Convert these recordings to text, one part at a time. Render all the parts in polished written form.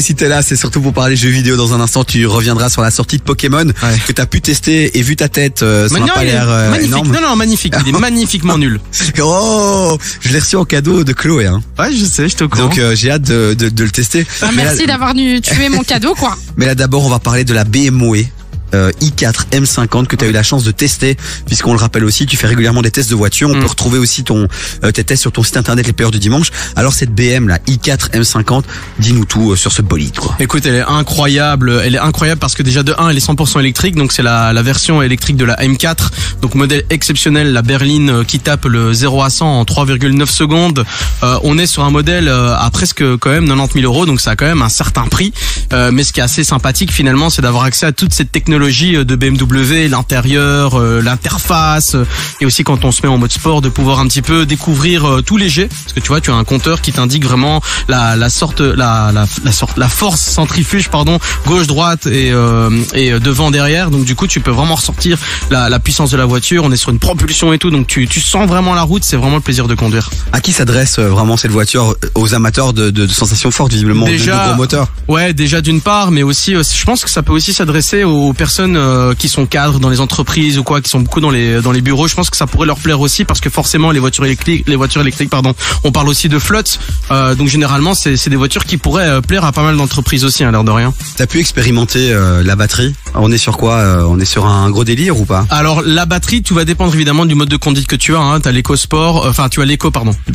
si t'es là, c'est surtout pour parler jeux vidéo. Dans un instant, tu reviendras sur la sortie de Pokémon que t'as pu tester et vu ta tête, ça n'a pas l'air énorme. Non, magnifique. Il est magnifiquement nul. Oh, je l'ai reçu en cadeau de Chloé. Hein. Ouais, je sais, je te comprends. Donc j'ai hâte de le tester. Merci d'avoir tué mon cadeau, quoi. Mais là d'abord, on va parler de la BMW. i4 M50 que tu as eu la chance de tester, puisqu'on le rappelle aussi, tu fais régulièrement des tests de voiture. On peut retrouver aussi tes tests sur ton site internet Les Payeurs du Dimanche. Alors cette BM là, i4 M50, dis-nous tout sur ce bolide, quoi. Écoute, elle est incroyable parce que déjà de 1, elle est 100% électrique, donc c'est la version électrique de la M4, donc modèle exceptionnel, la berline qui tape le 0 à 100 en 3,9 secondes. On est sur un modèle à presque quand même 90 000 €, donc ça a quand même un certain prix. Mais ce qui est assez sympathique finalement, c'est d'avoir accès à toute cette technologie de BMW, l'intérieur, l'interface, et aussi quand on se met en mode sport, de pouvoir un petit peu découvrir tout léger, parce que tu vois, tu as un compteur qui t'indique vraiment la force centrifuge, gauche, droite et devant, derrière. Donc du coup, tu peux vraiment ressortir la puissance de la voiture. On est sur une propulsion et tout, donc tu sens vraiment la route. C'est vraiment le plaisir de conduire. À qui s'adresse vraiment cette voiture? Aux amateurs de sensations fortes, visiblement, déjà, de gros moteurs. Ouais, déjà d'une part, mais aussi, je pense que ça peut aussi s'adresser aux personnes qui sont cadres dans les entreprises ou quoi, qui sont beaucoup dans les bureaux. Je pense que ça pourrait leur plaire aussi, parce que forcément les voitures électriques, on parle aussi de flotte. Donc généralement c'est des voitures qui pourraient plaire à pas mal d'entreprises aussi, l'air de rien. T'as pu expérimenter la batterie? On est sur quoi? On est sur un gros délire ou pas? Alors la batterie, tout va dépendre évidemment du mode de conduite que tu as. Hein. T'as l'éco-sport,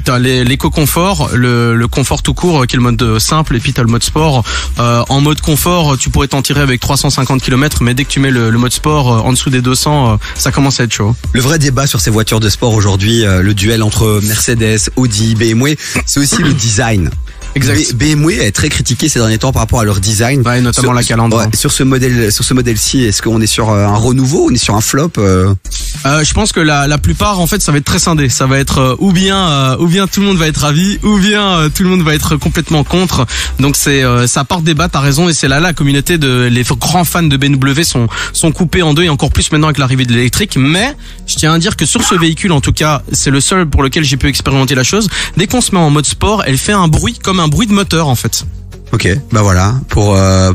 t'as l'éco-confort, le confort tout court qui est le mode simple, et puis t'as le mode sport. En mode confort, tu pourrais t'en tirer avec 350 km, mais dès que tu mets le mode sport en dessous des 200, ça commence à être chaud. Le vrai débat sur ces voitures de sport aujourd'hui, le duel entre Mercedes, Audi, BMW, c'est aussi le design. Exact. BMW est très critiqué ces derniers temps par rapport à leur design. Ouais, notamment la calandre. Ouais, sur ce modèle-ci, est-ce qu'on est sur un renouveau, on est sur un flop? Je pense que la plupart, en fait, ça va être très scindé. Ça va être ou bien tout le monde va être ravi, ou bien tout le monde va être complètement contre. Donc ça part débat, t'as raison, et c'est là la communauté les grands fans de BMW sont coupés en deux, et encore plus maintenant avec l'arrivée de l'électrique. Mais je tiens à dire que sur ce véhicule, en tout cas, c'est le seul pour lequel j'ai pu expérimenter la chose. Dès qu'on se met en mode sport, elle fait un bruit comme un bruit de moteur, en fait. Ok, bah voilà, pour la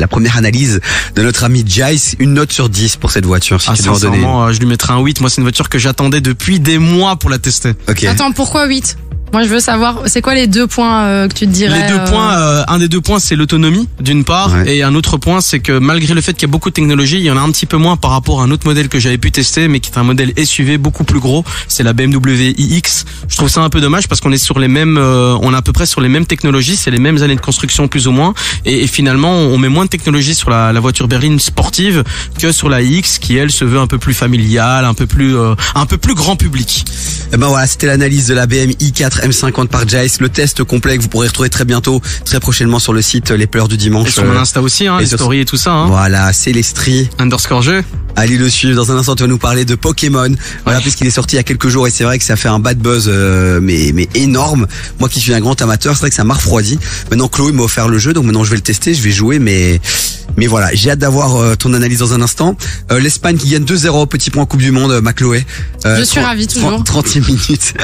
première analyse de notre ami Jace, une note sur 10 pour cette voiture, si tu devais en donner. Je lui mettrais un 8. Moi, c'est une voiture que j'attendais depuis des mois pour la tester. Ok. Attends, pourquoi 8? Moi, je veux savoir, c'est quoi les 2 points que tu te dirais? Les 2 points, un des 2 points, c'est l'autonomie, d'une part, et un autre point, c'est que malgré le fait qu'il y a beaucoup de technologie, il y en a un petit peu moins par rapport à un autre modèle que j'avais pu tester, mais qui est un modèle SUV beaucoup plus gros. C'est la BMW iX. Je trouve ça un peu dommage parce qu'on est sur les mêmes, on est à peu près sur les mêmes technologies, c'est les mêmes années de construction plus ou moins, et finalement, on met moins de technologie sur la voiture berline sportive que sur la iX, qui elle se veut un peu plus familiale, un peu plus grand public. Et ben voilà, c'était l'analyse de la BMW i4 M50 par Jace. Le test complet que vous pourrez retrouver très prochainement sur le site Les Payeurs du Dimanche. Et sur mon Insta aussi, les stories et tout ça. Voilà, Célestri _jeu. Allez le suivre. Dans un instant, tu vas nous parler de Pokémon. Voilà, puisqu'il est sorti il y a quelques jours, et c'est vrai que ça fait un bad buzz, mais énorme. Moi qui suis un grand amateur, c'est vrai que ça m'a refroidi. Maintenant, Chloé m'a offert le jeu, donc maintenant je vais le tester, je vais jouer, mais voilà, j'ai hâte d'avoir ton analyse dans un instant. L'Espagne qui gagne 2-0, petit point Coupe du Monde, ma Chloé. Je suis ravie toujours. 30e minute.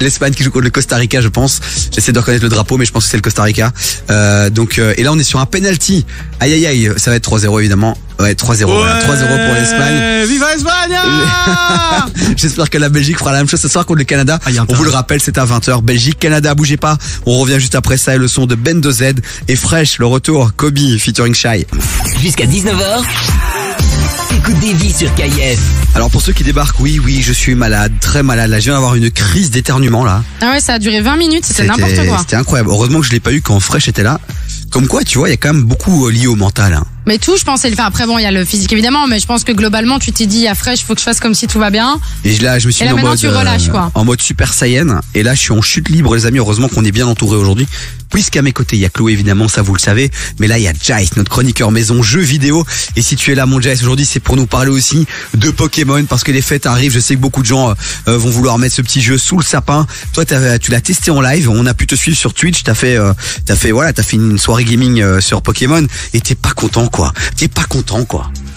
L'Espagne qui joue contre le Costa Rica, je pense. J'essaie de reconnaître le drapeau, mais je pense que c'est le Costa Rica. Et là on est sur un penalty. Aïe, ça va être 3-0 évidemment. Ouais, 3-0. Voilà, 3-0 pour l'Espagne. Viva Espagne! J'espère que la Belgique fera la même chose ce soir contre le Canada. On vous le rappelle, c'est à 20h. Belgique, Canada, bougez pas. On revient juste après ça, et le son de Ben 2Z et Fresh, le retour, Kobe featuring Shy. Jusqu'à 19h. Écoute Davy sur KF. Alors pour ceux qui débarquent, oui, je suis malade, très malade. Là, je viens d'avoir une crise d'éternuement là. Ah ouais, ça a duré 20 minutes, c'était n'importe quoi. C'était incroyable. Heureusement que je l'ai pas eu quand Fresh était là. Comme quoi, tu vois, il y a quand même beaucoup lié au mental. Hein. Mais tout, je pense, après bon, il y a le physique évidemment, mais je pense que globalement, tu t'es dit à Fresh, faut que je fasse comme si tout va bien. Et là, je me suis mis tu relâches, quoi. En mode Super Saiyan. Et là, je suis en chute libre, les amis. Heureusement qu'on est bien entouré aujourd'hui. Puisqu'à mes côtés, il y a Chloé, évidemment, ça vous le savez. Mais là, il y a Jace, notre chroniqueur maison jeux vidéo. Et si tu es là, mon Jace, aujourd'hui, c'est pour nous parler aussi de Pokémon, parce que les fêtes arrivent. Je sais que beaucoup de gens vont vouloir mettre ce petit jeu sous le sapin. Toi, tu l'as testé en live. On a pu te suivre sur Twitch. T'as fait une soirée gaming sur Pokémon. Et t'es pas content, quoi.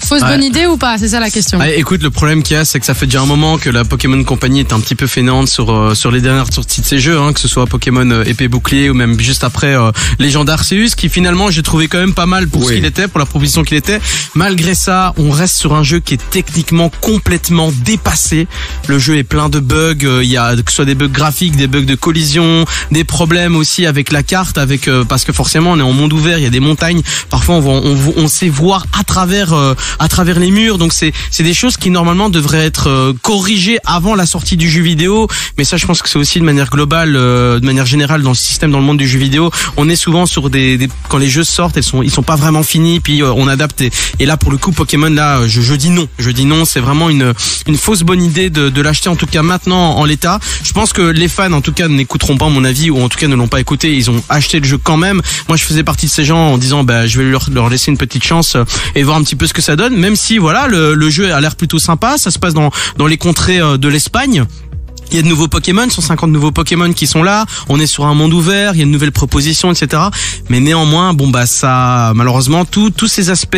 Fausse bonne idée ou pas? C'est ça la question. Ah, écoute, le problème qu'il y a, c'est que ça fait déjà un moment que la Pokémon Company est un petit peu fainéante sur les dernières sorties de ces jeux, hein, que ce soit Pokémon épée bouclier ou même juste après Légende Arceus, qui finalement j'ai trouvé quand même pas mal pour ce qu'il était, pour la proposition qu'il était. Malgré ça, on reste sur un jeu qui est techniquement complètement dépassé. Le jeu est plein de bugs, il y a que ce soit des bugs graphiques, des bugs de collision, des problèmes aussi avec la carte, parce que forcément on est en monde ouvert, il y a des montagnes, parfois on sait voir à travers les murs, donc c'est des choses qui normalement devraient être corrigées avant la sortie du jeu vidéo, mais ça je pense que c'est aussi de manière globale, de manière générale dans le système, dans le monde du jeu vidéo, on est souvent sur quand les jeux sortent, ils sont pas vraiment finis, puis on adapte, et là pour le coup Pokémon, là je dis non, c'est vraiment une fausse bonne idée de l'acheter, en tout cas maintenant en l'état. Je pense que les fans en tout cas n'écouteront pas mon avis, ou en tout cas ne l'ont pas écouté, ils ont acheté le jeu quand même. Moi je faisais partie de ces gens en disant je vais leur laisser une petite chance et voir un petit peu ce que ça donne, même si voilà le jeu a l'air plutôt sympa, ça se passe dans les contrées de l'Espagne. Il y a de nouveaux Pokémon, 150 nouveaux Pokémon qui sont là. On est sur un monde ouvert, il y a de nouvelles propositions, etc. Mais néanmoins, ça, malheureusement, tous ces aspects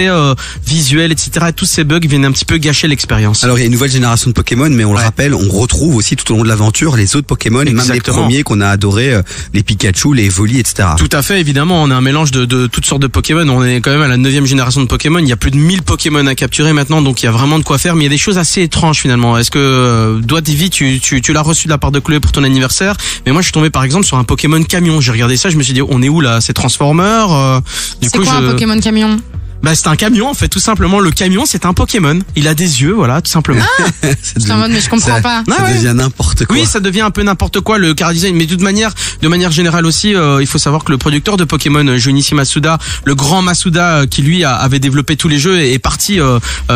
visuels, etc., tous ces bugs viennent un petit peu gâcher l'expérience. Alors il y a une nouvelle génération de Pokémon, mais on le rappelle, on retrouve aussi tout au long de l'aventure les autres Pokémon, même les premiers qu'on a adorés, les Pikachu, les Evoli, etc. Tout à fait, évidemment, on a un mélange de toutes sortes de Pokémon. On est quand même à la 9e génération de Pokémon. Il y a plus de 1000 Pokémon à capturer maintenant, donc il y a vraiment de quoi faire. Mais il y a des choses assez étranges finalement. Est-ce que Doigt Divi, tu l'as reçu de la part de Chloé pour ton anniversaire, mais moi je suis tombé par exemple sur un Pokémon camion. J'ai regardé ça, je me suis dit on est où là? C'est Transformers. C'est quoi un Pokémon camion? C'est un camion en fait, tout simplement. Le camion, c'est un Pokémon. Il a des yeux, voilà, tout simplement. C'est en mode mais je comprends pas. Ça devient n'importe quoi. Oui, ça devient un peu n'importe quoi le chara design, mais de manière générale aussi, il faut savoir que le producteur de Pokémon, Junichi Masuda, le grand Masuda qui lui avait développé tous les jeux, est parti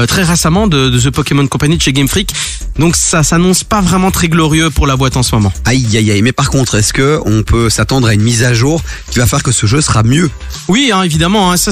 très récemment de The Pokémon Company de chez Game Freak. Donc ça s'annonce pas vraiment très glorieux pour la boîte en ce moment. Aïe aïe aïe. Mais par contre, est-ce que on peut s'attendre à une mise à jour qui va faire que ce jeu sera mieux? Oui, évidemment. Ça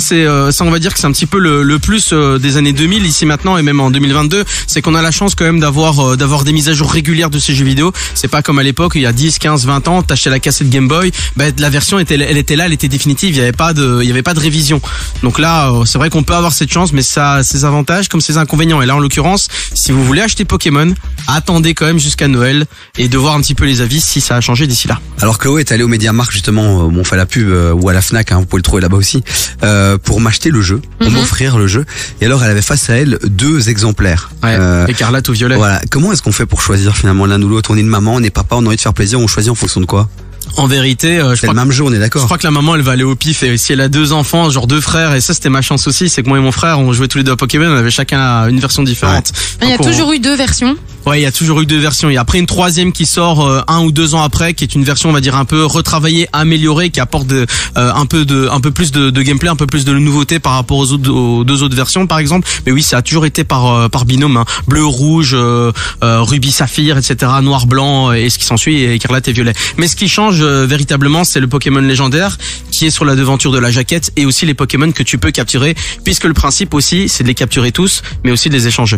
on va dire que c'est un petit peu le plus des années 2000 ici maintenant, et même en 2022, c'est qu'on a la chance quand même d'avoir des mises à jour régulières de ces jeux vidéo. C'est pas comme à l'époque, il y a 10, 15, 20 ans, t'achetais la cassette Game Boy, la version était là, elle était définitive, il y avait pas de révision. Donc là, c'est vrai qu'on peut avoir cette chance, mais ça a ses avantages comme ses inconvénients. Et là, en l'occurrence, si vous voulez acheter Pokémon, attendez quand même jusqu'à Noël et de voir un petit peu les avis si ça a changé d'ici là. Alors Chloé est allée au MediaMarkt justement, on fait la pub, ou à la Fnac, vous pouvez le trouver là-bas aussi, pour m'acheter le jeu, pour m'offrir le jeu. Et alors elle avait face à elle 2 exemplaires. Écarlate ou violet. Voilà. Comment est-ce qu'on fait pour choisir finalement l'un ou l'autre? On est une maman, on est papa, on a envie de faire plaisir, on choisit en fonction de quoi? En vérité, c'est le même jeu, on est d'accord. Je crois que la maman, elle va aller au pif, et si elle a 2 enfants, genre 2 frères, et ça c'était ma chance aussi, c'est que moi et mon frère, on jouait tous les deux à Pokémon, on avait chacun une version différente. Il y a toujours eu 2 versions. Ouais, il y a toujours eu 2 versions. Il y a après une 3e qui sort 1 ou 2 ans après, qui est une version, on va dire, un peu retravaillée, améliorée, qui apporte un peu plus de gameplay, un peu plus de nouveauté par rapport aux 2 autres versions, par exemple. Mais oui, ça a toujours été par binôme, bleu, rouge, rubis, saphir, etc., noir, blanc, et ce qui s'ensuit, et écarlate et violet. Mais ce qui change véritablement, c'est le Pokémon légendaire qui est sur la devanture de la jaquette, et aussi les Pokémon que tu peux capturer, puisque le principe aussi, c'est de les capturer tous, mais aussi de les échanger.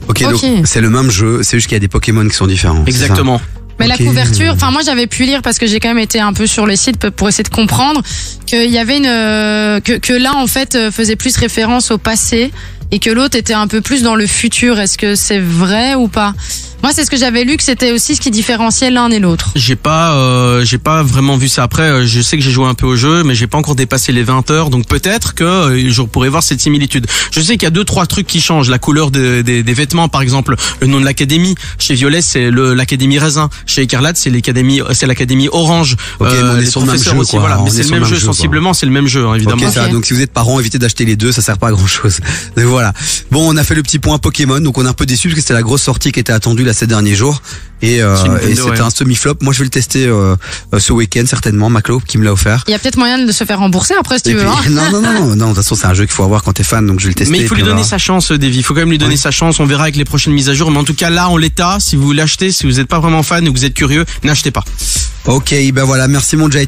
Ok, donc c'est le même jeu, c'est juste qu'il y a des Pokémon qui sont différents. Exactement. Mais la couverture, moi j'avais pu lire, parce que j'ai quand même été un peu sur les sites pour essayer de comprendre, qu'il y avait que l'un en fait faisait plus référence au passé et que l'autre était un peu plus dans le futur. Est-ce que c'est vrai ou pas? Moi, c'est ce que j'avais lu, que c'était aussi ce qui différenciait l'un et l'autre. J'ai pas vraiment vu ça. Après, je sais que j'ai joué un peu au jeu, mais j'ai pas encore dépassé les 20 heures, donc peut-être que je pourrais voir cette similitude. Je sais qu'il y a 2-3 trucs qui changent. La couleur des vêtements, par exemple, le nom de l'académie. Chez Violet, c'est l'académie Raisin. Chez Écarlate, c'est l'académie Orange. Ok, on est sur le même jeu, aussi, quoi. voilà. Mais c'est le même jeu, sensiblement, c'est le même jeu, évidemment. Ok, ça. Donc si vous êtes parents, évitez d'acheter les 2, ça sert pas à grand chose. Donc voilà. Bon, on a fait le petit point Pokémon, donc on est un peu déçus parce que c'était la grosse sortie qui était attendue ces derniers jours, et c'était un semi-flop. Moi je vais le tester ce week-end certainement, Maclo qui me l'a offert. Il y a peut-être moyen de se faire rembourser après si tu veux. Non, de toute façon c'est un jeu qu'il faut avoir quand t'es fan, donc je vais le tester. Mais il faut lui donner sa chance, Davy, il faut quand même lui donner sa chance, on verra avec les prochaines mises à jour, mais en tout cas là en l'état, si vous l'achetez, si vous n'êtes pas vraiment fan ou que vous êtes curieux, n'achetez pas. Ok, ben voilà, merci mon Jay.